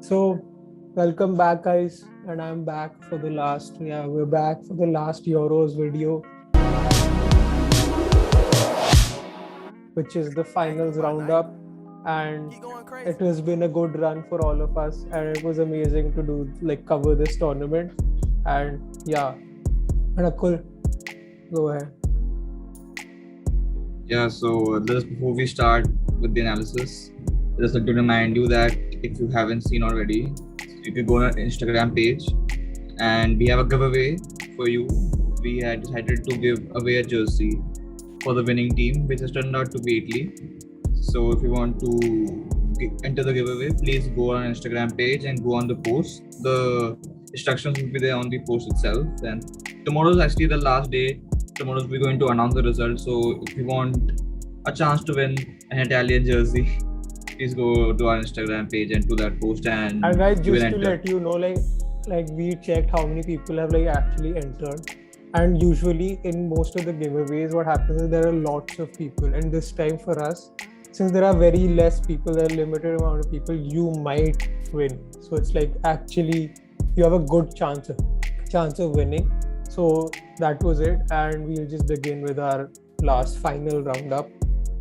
So, welcome back, guys, and I'm back for the last. Yeah, we're back for the last Euros video, which is the finals roundup, and it has been a good run for all of us, and it was amazing to do cover this tournament, and yeah, and Akul, go ahead. Yeah, so just before we start with the analysis, just like to remind you that if you haven't seen already, you could go on our Instagram page and we have a giveaway for you. We had decided to give away a jersey for the winning team, which has turned out to be Italy. So if you want to enter the giveaway, please go on our Instagram page and go on the post. The instructions will be there on the post itself. And tomorrow is actually the last day. Tomorrow we're going to announce the results. So if you want a chance to win an Italian jersey, please go to our Instagram page and to that post and guys, you will just to enter. let you know, like we checked how many people have actually entered, and usually in most of the giveaways, what happens is there are lots of people, and this time for us, since there are very less people, there are limited amount of people, you might win. So it's actually you have a good chance of winning. So that was it, and we'll just begin with our last final roundup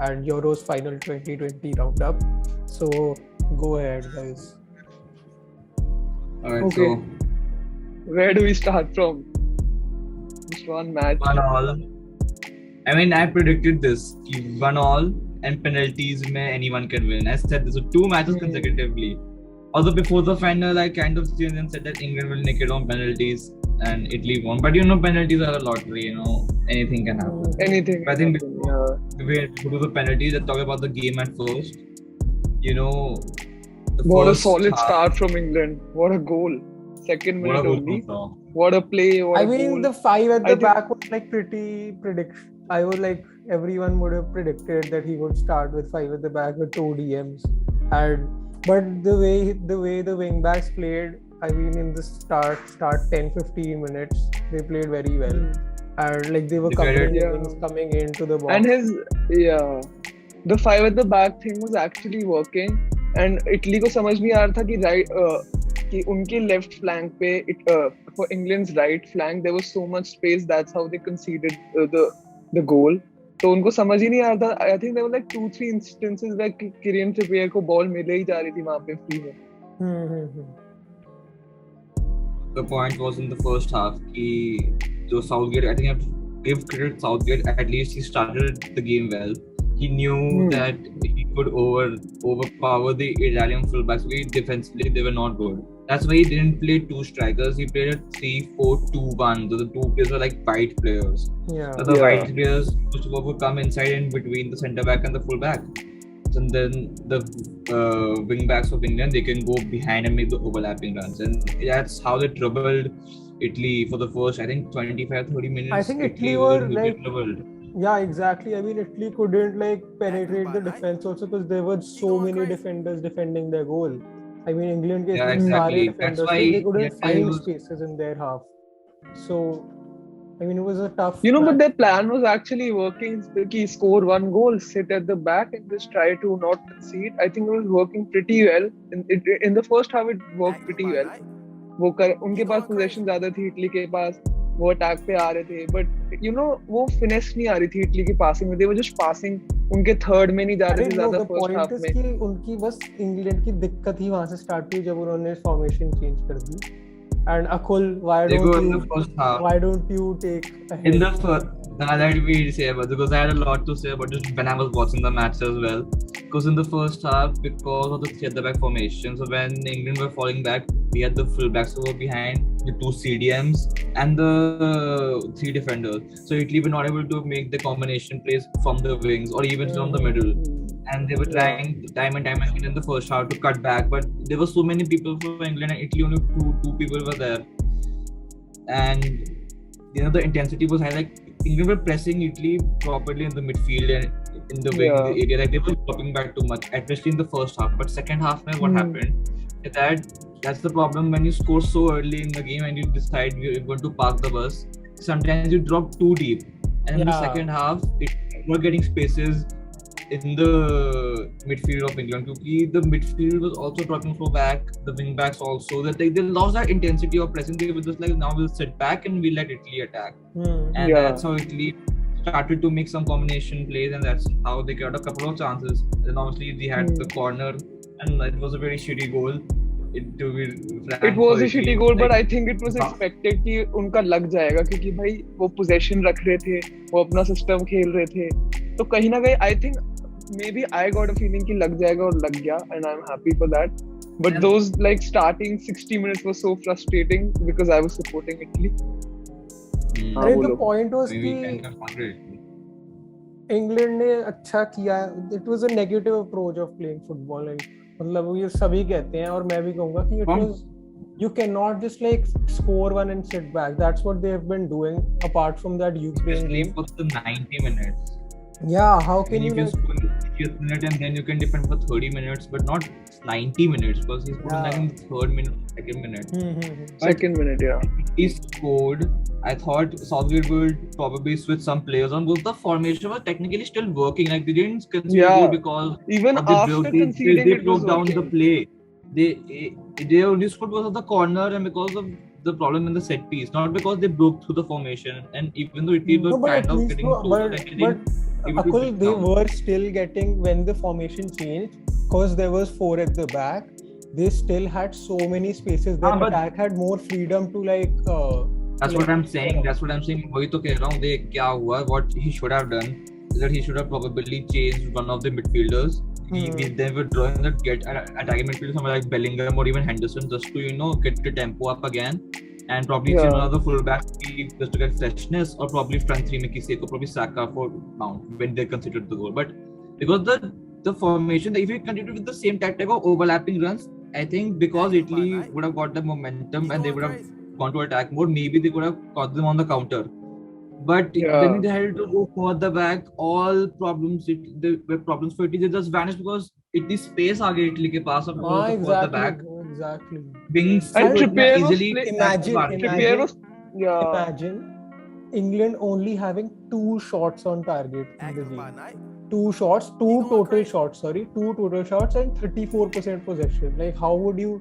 and Euros final 2020 roundup. So go ahead, guys. Alright, Okay. so Where do we start from? Just one match. 1-1. I mean, I predicted this. 1-1 and penalties, may anyone can win. I said this. So 2 matches consecutively. Although before the final, I kind of said that England will nick it on penalties and Italy won. But penalties are a lottery. Anything can happen. Anything. I think can before happen, we do the penalties, let's talk about the game at first. What a solid start from England. What a goal. Second What a minute goal only. from Saul. What a play. What I a mean, goal. the 5 at I the think- back was pretty prediction. I was everyone would have predicted that he would start with 5 at the back with 2 DMs, but the way the wing backs played, I mean, in the start 10-15 minutes, they played very well, and they were coming into the box. And the 5 at the back thing was actually working. And Italy को समझ नहीं आ रहा था कि उनके left flank पे for England's right flank there was so much space. That's how they conceded the goal. तो उनको समझ ही नहीं आ रहा था. I think there were 2-3 instances where Kieran Trippier को ball मिले ही जा रही थी वहाँ पे free में. The point was in the first half. So Southgate, I think I have to give credit to Southgate. At least he started the game well. He knew that he could overpower the Italian fullbacks. Defensively, they were not good. That's why he didn't play 2 strikers. He played a 3-4-2-1. So the 2 players were like wide players. Yeah. So the wide players would come inside and between the centre back and the fullback. And then the wing backs of England, they can go behind and make the overlapping runs. And that's how they troubled Italy for the first, I think, 25-30 minutes. I think Italy were troubled. Yeah, exactly. I mean, Italy couldn't penetrate the defense also because there were so many defenders defending their goal. I mean, England के exactly. defenders, That's why they couldn't find spaces in their half. So, I mean, it was a tough. But their plan was actually working. Score 1 goal, sit at the back, and just try to not concede. I think it was working pretty well. In the first half, it worked pretty well. उनके पास possession ज़्यादा थी Italy के पास. वो attack पे आ रहे थे, but वो finesse नहीं आ रही थी इटली की पासिंग में. they were just passing. उनके थर्ड में नहीं जा रहे थे ज़्यादा फर्स्ट हाफ में. कि उनकी बस इंग्लैंड की दिक्कत ही वहां से स्टार्ट हुई जब उन्होंने फॉर्मेशन चेंज कर दी. And Akul, why don't you take in the first? That we say about, because I had a lot to say about this when I was watching the match as well. Because in the first half, because of the 3 at the back formation, so when England were falling back, we had the fullbacks who were behind, the 2 CDMs and the 3 defenders. So Italy were not able to make the combination plays from the wings or even from the middle. And they were trying time and time again in the first half to cut back, but there were so many people from England and Italy, only two people were there. And the intensity was high. England were pressing Italy properly in the midfield and in the wing area. They were dropping back too much, especially in the first half. But second half, what happened is that's the problem when you score so early in the game and you decide you're going to park the bus. Sometimes you drop too deep, and in the second half, we're getting spaces in the midfield of England, because the midfield was also dropping so back, the wing backs also, that they lost that intensity of pressing. They were just like, now we'll sit back and we let Italy attack. And that's how Italy started to make some combination plays, and that's how they got a couple of chances. Then obviously they had the corner, and it was a very shitty goal. It was a shitty goal, but I think it was expected कि उनका लग जाएगा, क्योंकि भाई वो possession रख रहे थे, वो अपना सिस्टम खेल रहे थे, तो कहीं ना कहीं I think maybe I got a feeling कि लग जाएगा, और लग गया, and I'm happy for that. But those like starting 60 minutes was so frustrating because I was supporting Italy. The point was कि England ने अच्छा किया. It was a negative approach of playing football. मतलब ये सभी कहते हैं, और मैं भी कहूँगा कि it was, you cannot just like score one and sit back. That's what they have been doing apart from that Ukraine game. For the 90 minutes. Yeah, how can you like... score 50th minute and then you can defend for 30 minutes, but not 90 minutes, because he's put like in the third minute, second minute. Second minute, yeah. He scored. I thought Southgate would probably switch some players on, because the formation was technically still working. Like they didn't concede goal because even after conceding, they broke down the play. They only scored because of the corner and because of the problem in the set piece, not because they broke through the formation. And even though it was kind of getting Akul, they were still getting, when the formation changed, because there was 4 at the back, they still had so many spaces. Their attack had more freedom to like. That's what I'm saying. वही तो कह रहा हूँ. देख क्या हुआ. What he should have done is that he should have probably changed one of the midfielders. They were drawing that get attacking midfielder, somewhere like Bellingham or even Henderson, just to get the tempo up again, and probably change another fullback just to get freshness, or probably front three में किसी को probably Saka for Mount when they considered the goal. But because the formation, if you continue with the same tactic of overlapping runs, I think because Italy would have got the momentum and they would have gone to attack mode, maybe they could have caught them on the counter. But then they had to go further back. All problems, the problems for Italy, they just vanished because Italy space आ गई Italy के पास, अब further back. Exactly. Wings easily. Imagine England only having 2 shots on target in the game. 2 total shots, and 34% possession. Like, how would you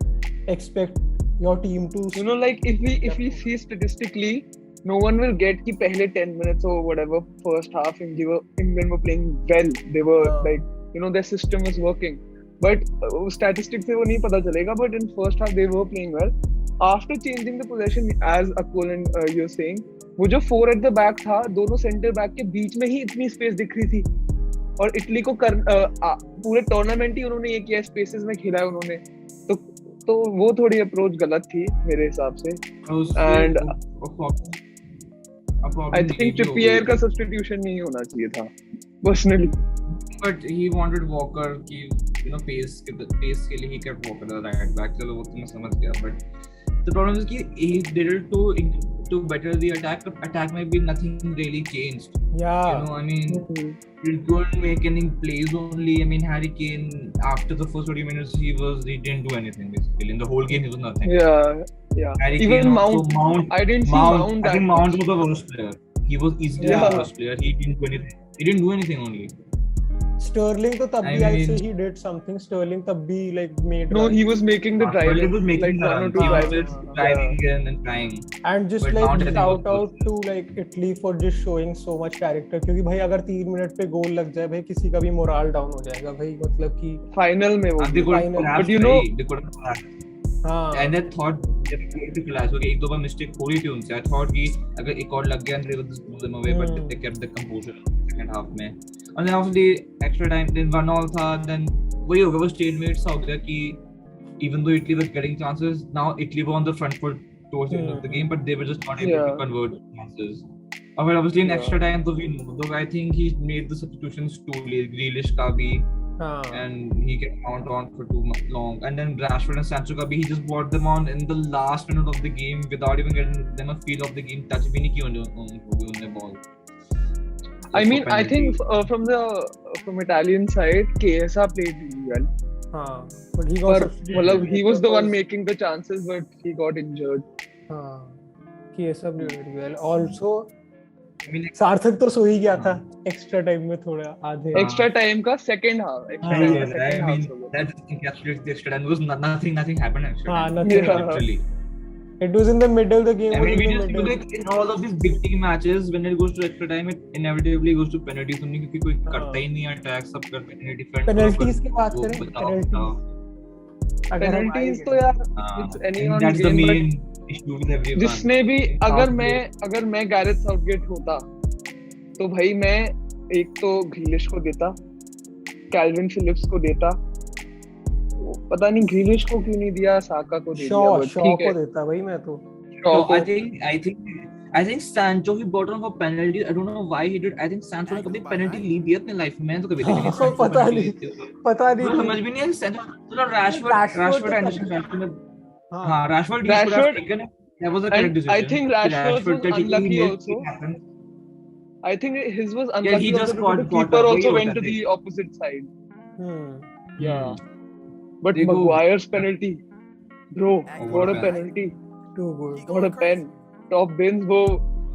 expect your team to? Like if we see statistically, no one will get कि पहले 10 minutes or whatever first half England were playing well. They were like, their system was working. But statistics से वो नहीं पता चलेगा. But in first half they were playing well. After changing the possession, as Akul and you're saying, वो जो 4 at the back था, दोनों center back के बीच में ही इतनी space दिख रही थी. और इटली को पूरे टूर्नामेंट ही उन्होंने ये किया, स्पेसेस में खेला है उन्होंने, तो वो थोड़ी अप्रोच गलत थी मेरे हिसाब से. एंड आई थिंक ट्रिपियर का सब्स्टिट्यूशन नहीं होना चाहिए था personally. But he wanted walker की पेस के लिए he kept walker the right back. चलो वो तो मैं समझ गया, but the problem is that he did it to better the attack, but attack maybe nothing really changed. I mean, he couldn't make any plays only. I mean, Harry Kane, after the first 20 minutes, he didn't do anything basically. In the whole game, he was nothing. Harry even Kane, Mount, I didn't see Mount. I think Mount was the worst player. He was easily the worst player. He didn't do anything. He didn't do anything only. Sterling तो तब भी I say he did something. Sterling तब भी like made. No, he was making the drive. He was making like 1 or 2 drives, driving and trying. And just but like shout out to like Italy for just showing so much character. क्योंकि भाई अगर 3 minute पे गोल लग जाए भाई किसी का भी मोरल डाउन हो जाएगा भाई. मतलब कि फाइनल में वो but and I thought they collapsed. Okay, एक दो बार मिस्टेक हो रही थी उनसे. I thought कि अगर एक और लग गया they would just blow them away, but they kept the composure second half में. And then after the extra time, then 1-1 था. Then वही हो गया, वो stalemate सा हो गया कि even though Italy was getting chances, now Italy were on the front foot towards the end of the game, but they were just not able to convert chances. But obviously in extra time, though I think he made the substitutions too late. Grealish का भी. And he can count on for too long. And then Rashford and Sancho ka bhi, he just brought them on in the last minute of the game without even getting them a feel of the game. Touch bhi nahi kiya unhone ball. I mean, I think from Italian side, Chiesa played really well. But he was the one making the chances, but he got injured. Chiesa played really well. Also, I mean, सार्थक तो सो ही गया था extra time में थोड़ा आधे extra time का second half I mean, that encapsulates the extra time. There was nothing happened extra time. nothing. Literally. It was in the middle. The game I was mean, in we the just middle. like in all of these big team matches, when it goes to extra time, it inevitably goes to penalties. उन्हें क्योंकि कोई करता ही नहीं attack, सब करते हैं defend. Penalties की बात करें, पेनल्टीज तो यार it's anyone's that's the game, main issue with everyone. जिसने भी अगर मैं गैरेथ साउथगेट होता तो भाई मैं एक तो ग्रीलिश को देता, कैल्विन फिलिप्स को देता, पता नहीं ग्रीलिश को क्यों नहीं दिया, साका को दे दिया, शॉ को देता भाई मैं तो. I think Sancho he brought on for penalty. I don't know why he did. I think Sancho ने कभी penalty ली भी अपने लाइफ में, तो कभी नहीं. पता नहीं. समझ भी नहीं है Sancho. तो Rashford Anderson. हाँ, Rashford should have taken it. That was a correct decision. I think Rashford was unlucky also. I think his was unlucky. He just the keeper also went to the opposite side. Yeah. But Maguire's penalty, bro, what a penalty. Too good. What a pen. Top bins वो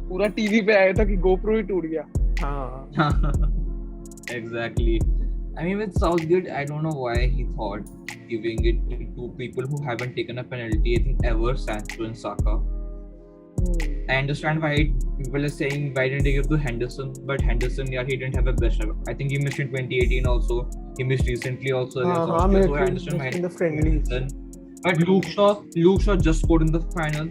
पूरा TV पे आया था कि GoPro ही टूट गया. Exactly. I mean, with Southgate, I don't know why he thought giving it to two people who haven't taken a penalty, I think, ever, Sancho and Saka. I understand why people are saying why didn't they give to Henderson, but Henderson, yeah, he didn't have a best ever. I think he missed in 2018 also. He missed recently also. So I understand why. In the friendlies. But Luke Shaw just scored in the final.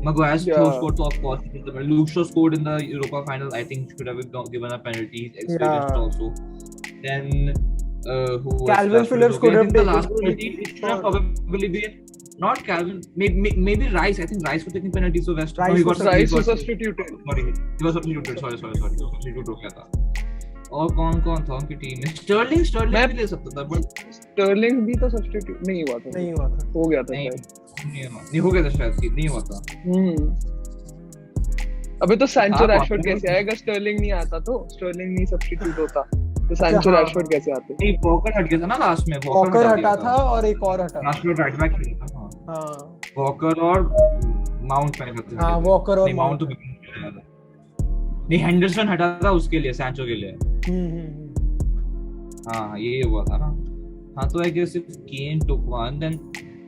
Maguire's scored, so of course. Luke Shaw scored in the Europa final. I think should have given a penalty. He's experienced also. Then Calvin Phillips could have taken the last penalty. It should have probably been not Calvin. Maybe Rice. I think Rice was taking penalties. So West. Rice was substituted. Sorry, he was substituted. Sorry. Substitute हो गया था. और कौन था उनकी team में? Stirling भी ले सकता था, but स्टर्लिंग भी तो सब्स्टिट्यूट नहीं हुआ था. हो गया था नहीं हो गया था शायद, नहीं हुआ था. अबे तो सैंचो रैशफोर्ड कैसे आएगा? स्टर्लिंग नहीं आता तो स्टर्लिंग नहीं सब्स्टिट्यूट होता तो सैंचो रैशफोर्ड कैसे आते? नहीं, वॉकर हट गया था ना लास्ट में. वॉकर हटा था और एक और हटा. लास्ट में राइट बैक खेला था. हां, वॉकर और माउंट पहले थे. हां, वॉकर और माउंट तो नहीं, हेंडरसन हटा था उसके लिए, सैंचो के लिए. हाँ, ये हुआ था ना. हाँ, तो I guess if Kane took one, then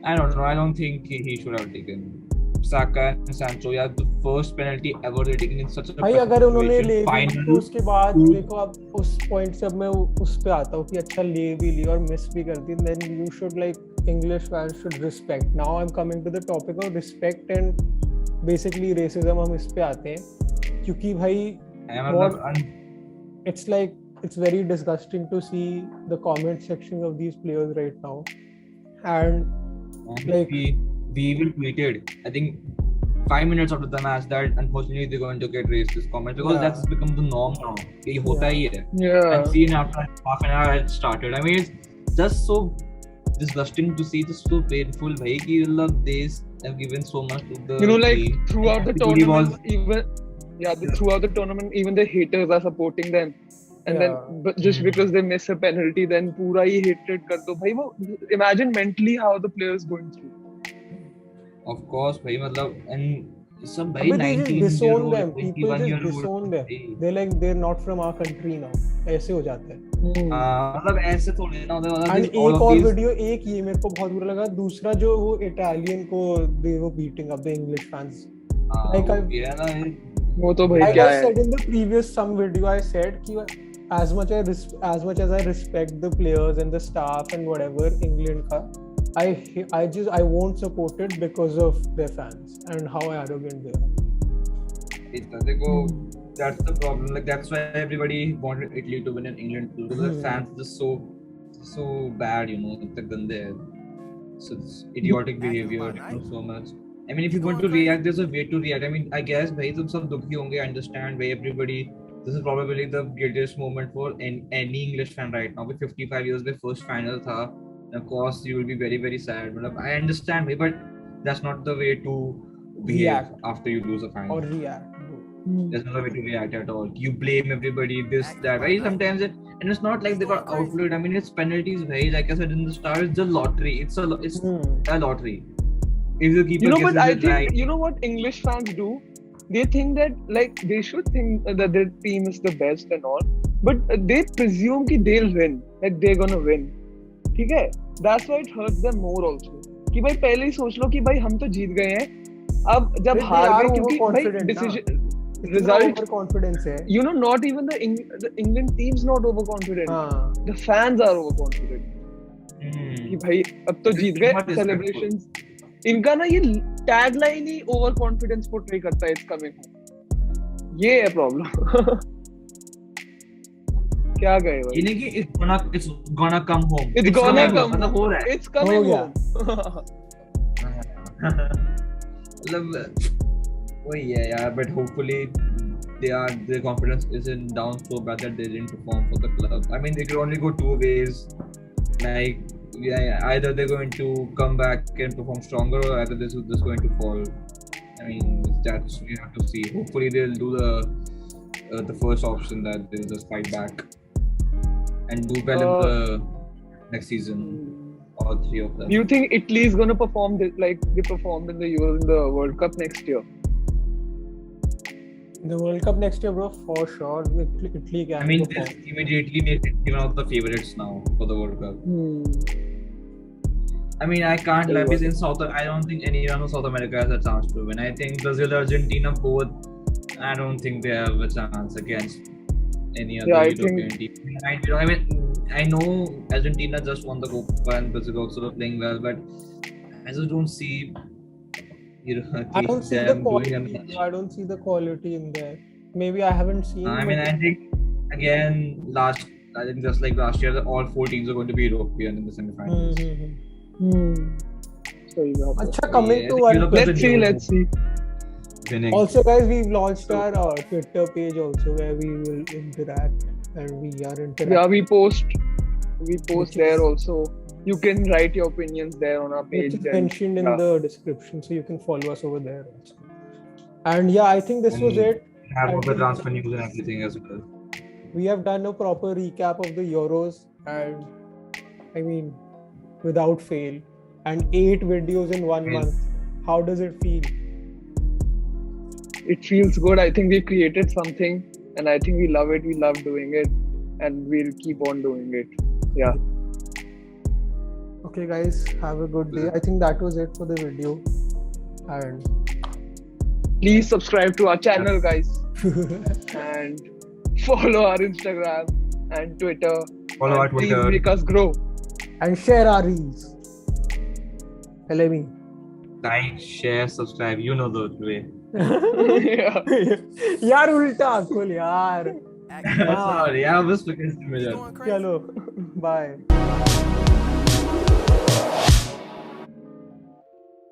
I don't know. I don't think he should have taken Saka and Sancho. Yeah, the first penalty ever they taken in such a. भाई अगर उन्होंने ले ली तो उसके बाद देखो, अब उस पॉइंट से अब मैं उस पे आता हूँ कि अच्छा ले भी ली और मिस भी कर दी, then you should like English fans should respect. Now I'm coming to the topic of respect and basically racism. हम इस पे आते हैं क्योंकि भाई it's like it's very disgusting to see the comment section of these players right now, and like we even tweeted I think 5 minutes after the match that unfortunately they're going to get racist comments because that's become the norm now. ये होता ही है. And seen after half an hour it started. I mean, it's just so disgusting to see, just so painful. भाई कि मतलब they have given so much to the like throughout the tournament throughout the tournament even the haters are supporting them. And then but just because they miss a penalty then पूरा ही hatred कर दो भाई. वो imagine mentally how the players going through. Of course भाई, मतलब and सब भाई 19 disown them. People just disown them. They're like they're not from our country now. ऐसे हो जाता है. मतलब ऐसे थोड़ी ना होता है. एक और वीडियो, एक ये मेरे को बहुत बुरा लगा, दूसरा जो वो इटालियन को they were beating up the English fans. Like वो तो भाई क्या है? I said in the previous some video I said कि as much as I respect the players and the staff and whatever England का, I won't support it because of their fans and how arrogant they are. That's the problem. Like that's why everybody wanted Italy to win in England too, because the fans just so bad, you know, the gande, so it's idiotic behavior, so much. I mean, if you want to react, there's a way to react. I mean, I guess भाई तुम सब दुखी होंगे, I understand भाई everybody. This is probably the greatest moment for any English fan right now. With 55 years, their first final tha. Of course, you will be very, very sad. I understand, but that's not the way to behave after you lose a final. Or react. There's no way to react at all. You blame everybody, this, that. Right? Sometimes and it's not like they got outplayed. I mean, it's penalties, right? Like I said in the start, it's a lottery. It's a lottery. If the keeper but I think you know what English fans do. they think that like they should think that their team is the best and all, but they presume कि they'll win, that they're gonna win. ठीक है? That's why it hurts them more also. कि भाई पहले ही सोच लो कि भाई हम तो जीत गए हैं. अब जब They हार are गए क्योंकि भाई overconfident, decision इतना result, overconfidence है. you know, not even the England team's not overconfident. हाँ. The fans are overconfident. कि भाई अब तो जीत गए, celebrations. इनका ना ये टैग लाइन ही ओवर कॉन्फिडेंस पोर्ट्रे करता है, इट्स कमिंग. ये है प्रॉब्लम. क्या गए भाई? ये नहीं कि it's gonna come home. It's gonna come. मतलब हो रहा है. It's coming हो गया. home. मतलब वही है यार, but hopefully their confidence isn't down so bad that they didn't perform for the club. I mean, they could only go two ways. Like, yeah, either they're going to come back and perform stronger, or either this is just going to fall. I mean, that's we have to see. Hopefully, they'll do the first option, that they'll just fight back and do well in the next season. All three of them. Do you think Italy is going to perform like they performed in the Euros in the World Cup next year? The World Cup next year, bro, for sure. Italy can I mean, perform. this immediately makes it one of the favorites now for the World Cup. I mean, I can't lie, because I don't think anyone in South America has a chance to win. I think Brazil, Argentina, both. I don't think they have a chance against any other European team. I mean, I know Argentina just won the Copa and Brazil also playing well, but I just don't see. I don't see the quality. I don't see the quality in there. Maybe I haven't seen. I mean, I think again I think just like last year, all four teams are going to be European in the semi-finals. Achha, coming to one. Let's see. Winning. Also, guys, we've launched our Twitter page also, where we will interact, and we are interacting. Yeah, we post there also. You can write your opinions there on our page. Which is mentioned in the description, so you can follow us over there also. And yeah, I think this was it. Have all the transfer news and everything as well. We have done a proper recap of the Euros, and I mean, without fail, and 8 videos in 1 month. How does it feel? It feels good. I think we created something, and I think we love it. We love doing it, and we'll keep on doing it. Yeah. Okay, guys, have a good day. I think that was it for the video. And please subscribe to our channel, guys, and follow our Instagram and Twitter. Follow our Twitter. Please make us grow. And share our reels. LME. Like, share, subscribe. You know the way. यार उल्टा खोल यार. Sorry, I was looking at the चलो, bye.